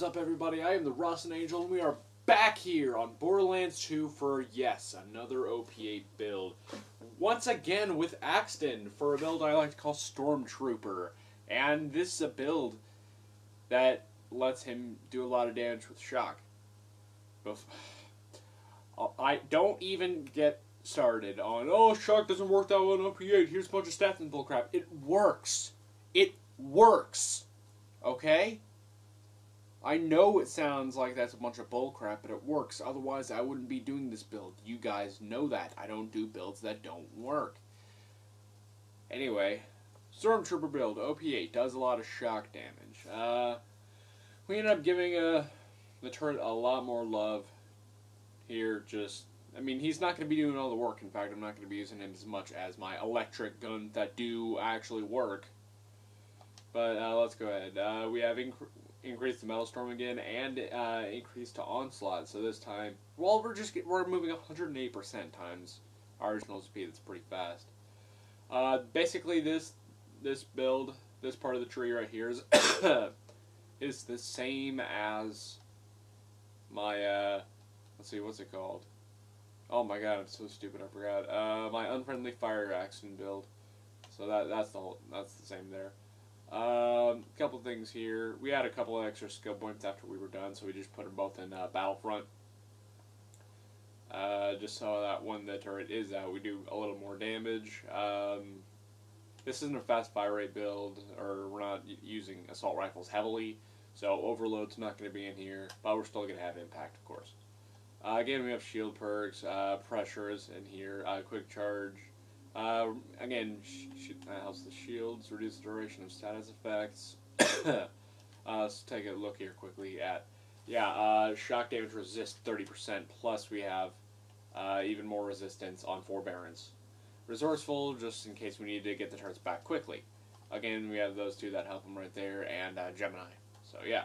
Up, everybody? I am the Ross and Angel, and we are back here on Borderlands 2 for, yes, another OP8 build. Once again with Axton for a build I like to call Stormtrooper. And this is a build that lets him do a lot of damage with shock. I don't even get started on, oh, shock doesn't work that well in OP8, here's a bunch of stats and bullcrap. It works. It works. Okay? I know it sounds like that's a bunch of bullcrap, but it works. Otherwise, I wouldn't be doing this build. You guys know that. I don't do builds that don't work. Anyway, Stormtrooper build, OP8, does a lot of shock damage. We ended up giving the turret a lot more love here. I mean, he's not going to be doing all the work. In fact, I'm not going to be using him as much as my electric guns that do actually work. But let's go ahead. We have increase to Metal Storm again, and increase to Onslaught. So this time, well, we're moving 108% times our original speed. That's pretty fast. Basically, this build, this part of the tree right here is is the same as my let's see, what's it called? Oh my god, I'm so stupid, I forgot. My Unfriendly Fire Axton build. So that's the same there. Couple things here. We had a couple of extra skill points after we were done, so we just put them both in Battlefront. Just so that when the turret is out, we do a little more damage. This isn't a fast fire rate build, or we're not using assault rifles heavily, so overload's not going to be in here, but we're still going to have impact, of course. Again, we have shield perks, pressures in here, quick charge. Again, helps the shields, reduce the duration of status effects. Let's take a look here quickly at, shock damage resist 30%, plus we have even more resistance on Forbearance. Resourceful, just in case we need to get the turrets back quickly. Again, we have those two that help them right there, and Gemini. So, yeah.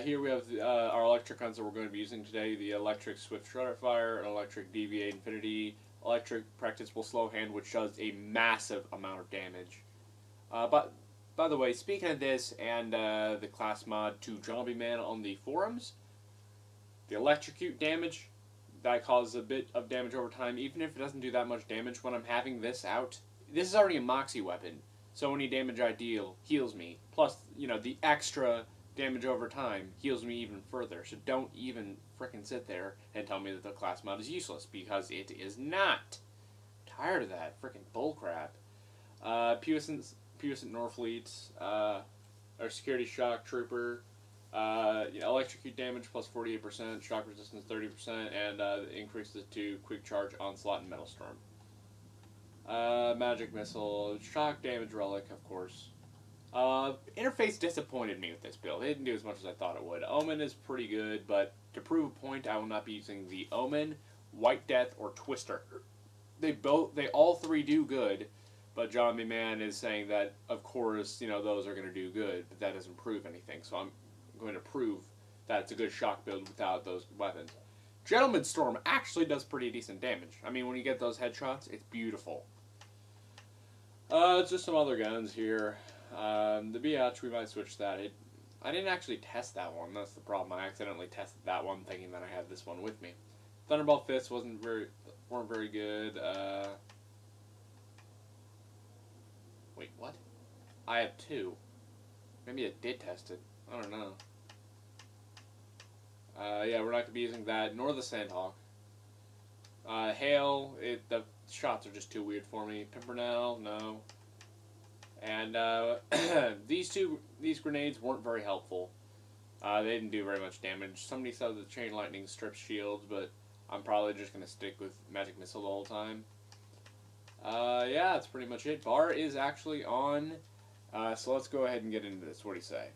Here we have our electric guns that we're going to be using today. The Electric Swift Shredder Fire, an Electric Deviate Infinity, Electric Practicable Slow Hand, which does a massive amount of damage. But by the way, speaking of this and the class mod to Zombie Man on the forums, the electrocute damage, that causes a bit of damage over time, even if it doesn't do that much damage when I'm having this out. This is already a Moxie weapon, so any damage I deal heals me. Plus, you know, the extra damage over time heals me even further. So don't even frickin' sit there and tell me that the class mod is useless, because it is not. I'm tired of that frickin' bullcrap. Puissant Norfleet, our Security Shock Trooper, electrocute damage plus 48%, shock resistance 30%, and increases to quick charge, onslaught, and metal storm. Magic missile, shock damage relic, of course. Interface disappointed me with this build. It didn't do as much as I thought it would. Omen is pretty good, but to prove a point, I will not be using the Omen, White Death, or Twister. They all three do good, but Zombie Man is saying that, of course, you know, those are going to do good, but that doesn't prove anything. So I'm going to prove that it's a good shock build without those weapons. Gentleman Storm actually does pretty decent damage. I mean, when you get those headshots, it's beautiful. Just some other guns here. The Biatch, we might switch that. I didn't actually test that one. That's the problem. I accidentally tested that one, thinking that I had this one with me. Thunderbolt Fists weren't very good. Wait, what? I have two. Maybe I did test it. I don't know. Yeah, we're not going to be using that, nor the Sandhawk. Hail, the shots are just too weird for me. Pimpernel, no. And these grenades weren't very helpful. They didn't do very much damage. Somebody said the Chain Lightning strips shields, but I'm probably just going to stick with Magic Missile the whole time. Yeah, that's pretty much it. Bar is actually on So let's go ahead and get into this. What do you say?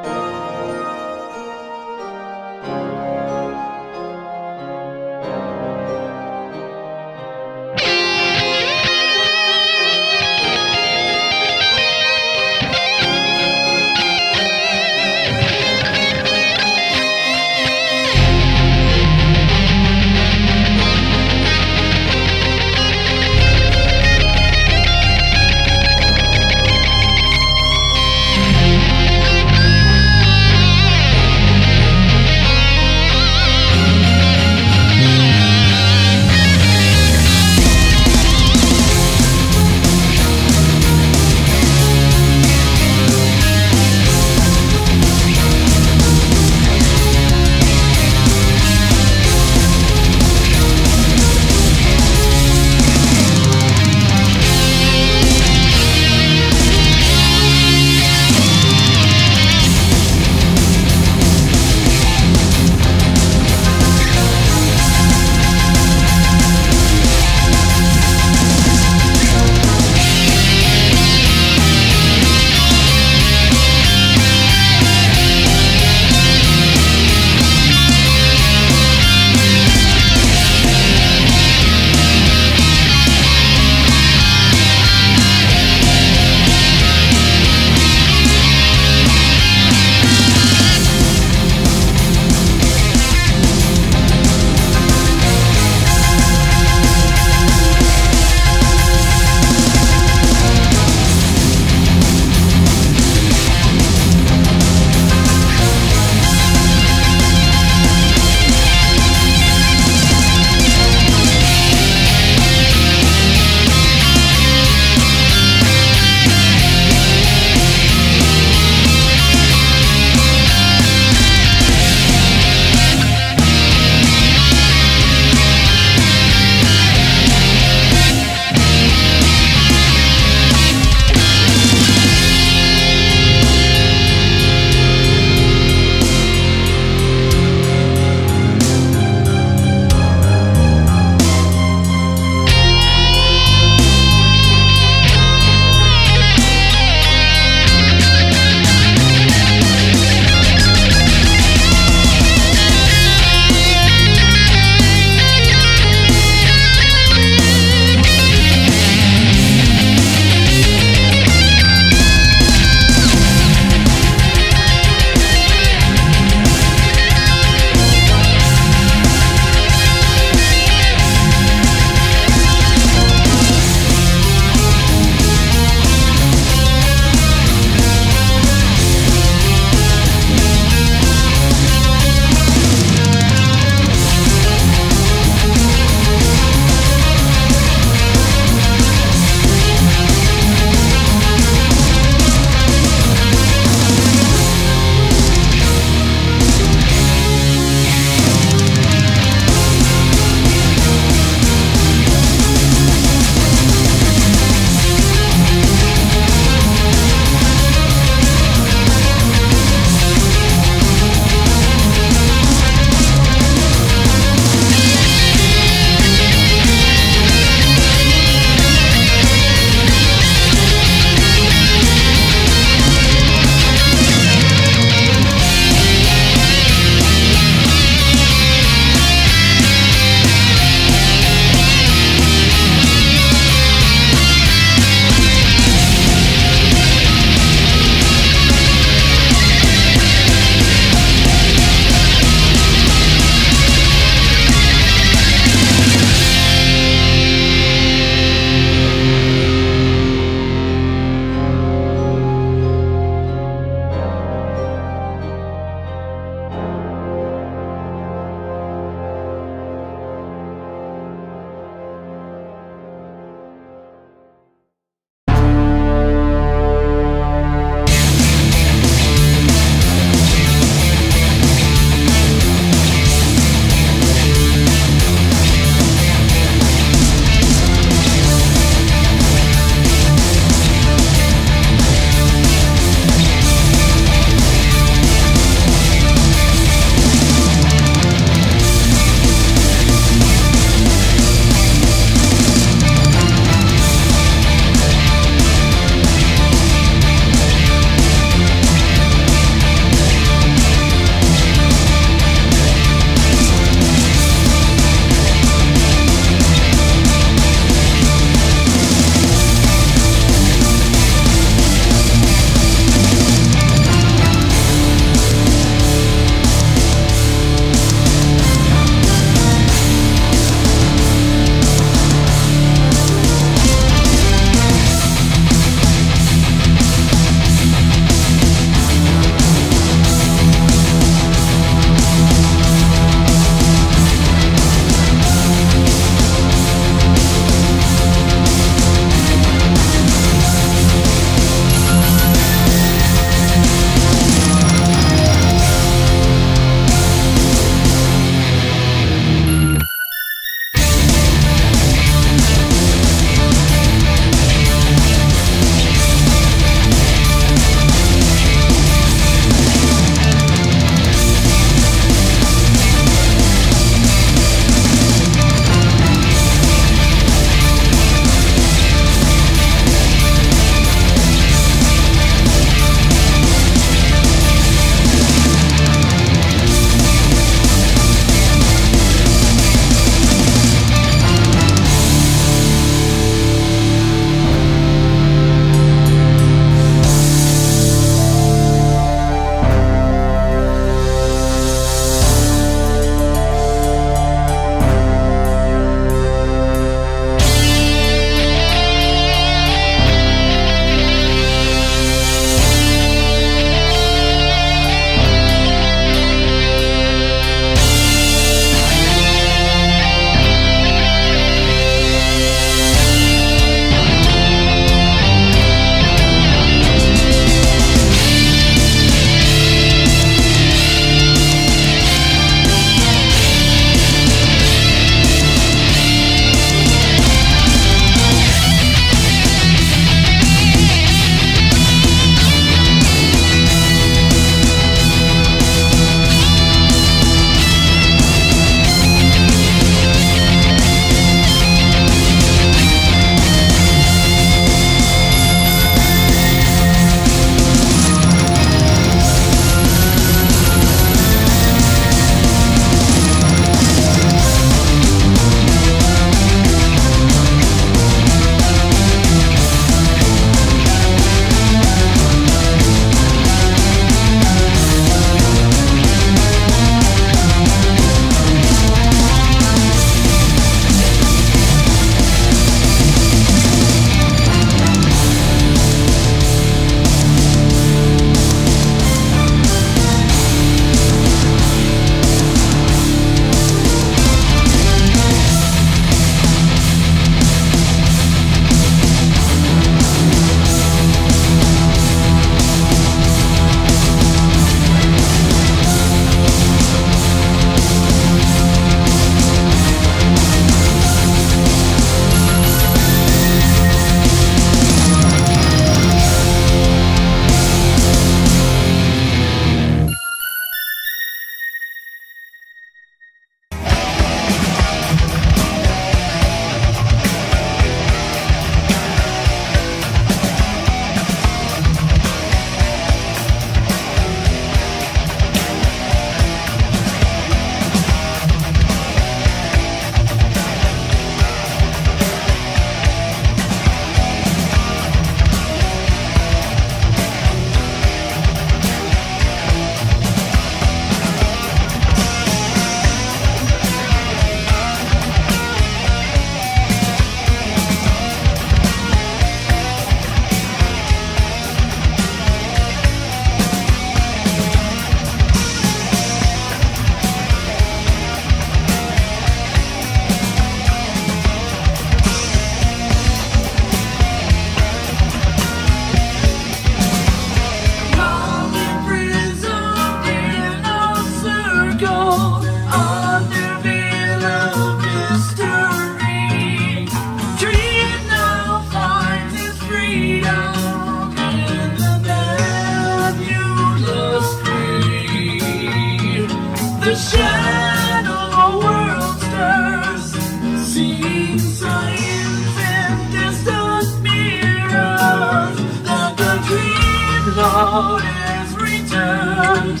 gold is returned,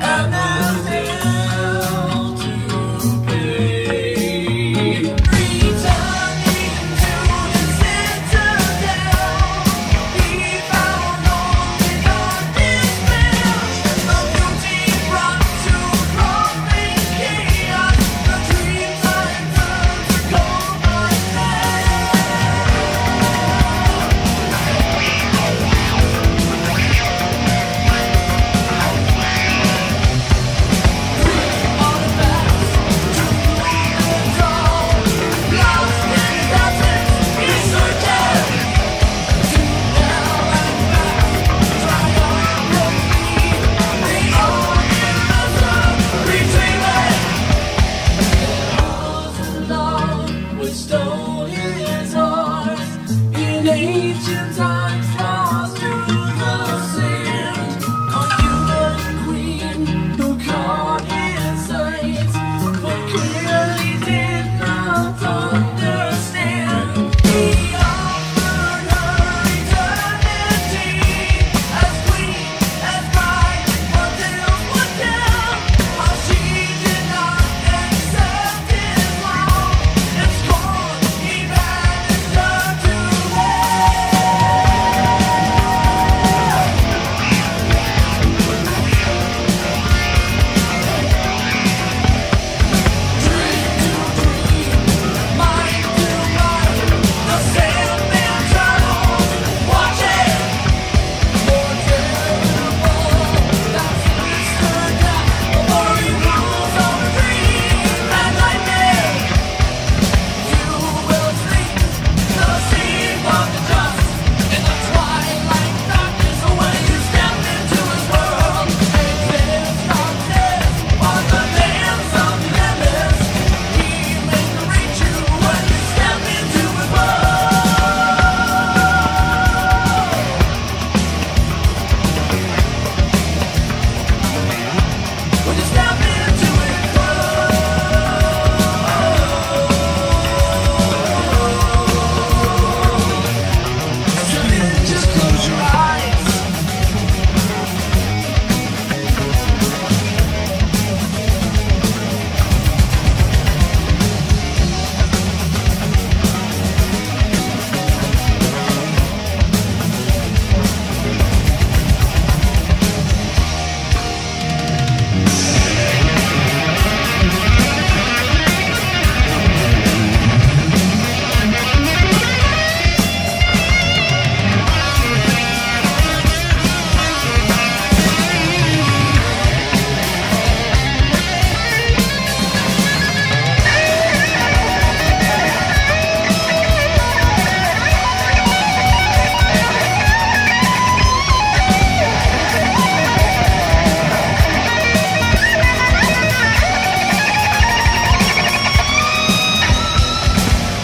and there's hell to pay. Returning to the citadel, he found only despair. The beauty brought to crumbling chaos. The dreams I turned to cold stone in his heart, in ancient times lost to the sand. A human queen who caught his sight, but clearly did not understand. He offered her eternity, as queen, as bride, but tales would tell how she did not accept his love. It's gone, he banished her to dream to dream, mind to mind. The Sandman travels, watch it. More terrible than sinister death, before he rules over dream and nightmare. You will sleep the sleep of the just in the twilight darkness when you step into his world. This darkness on the dance of the endless. He may reach you when you step into his world. When you step into his world. Just close your eyes.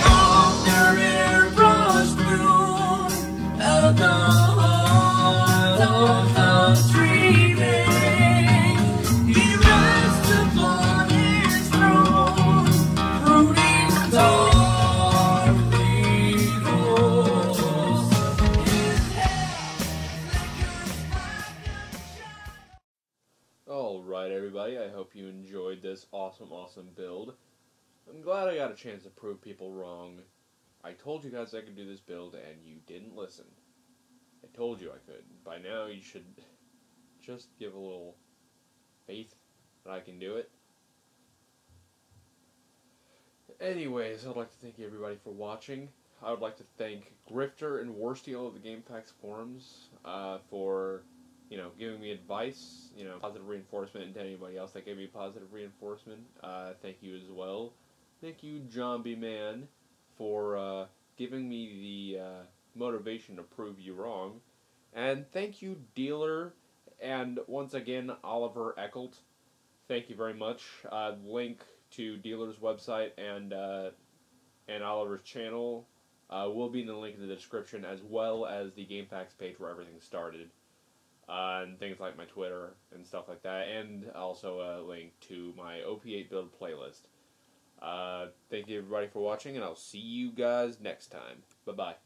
Under airbrush bloom, at the heart of the dreaming, he rests upon his throne, brooding darkly close. His hair flickers black and shadowy. Alright everybody, I hope you enjoyed this awesome build. I'm glad I got a chance to prove people wrong. I told you guys I could do this build and you didn't listen. I told you I could. By now you should just give a little faith that I can do it. Anyways, I'd like to thank everybody for watching. I would like to thank Grifter and Worsteel of the GamePax forums for, giving me advice, positive reinforcement, and to anybody else that gave me positive reinforcement. Thank you as well. Thank you, Zombie Man, for giving me the motivation to prove you wrong. And thank you, Dealer, and once again, Oliver Eckelt. Thank you very much. Link to Dealer's website and Oliver's channel will be in the link in the description, as well as the GamePax page where everything started. And things like my Twitter and stuff like that, and also a link to my Op8 build playlist. Thank you everybody for watching, and I'll see you guys next time. Bye-bye.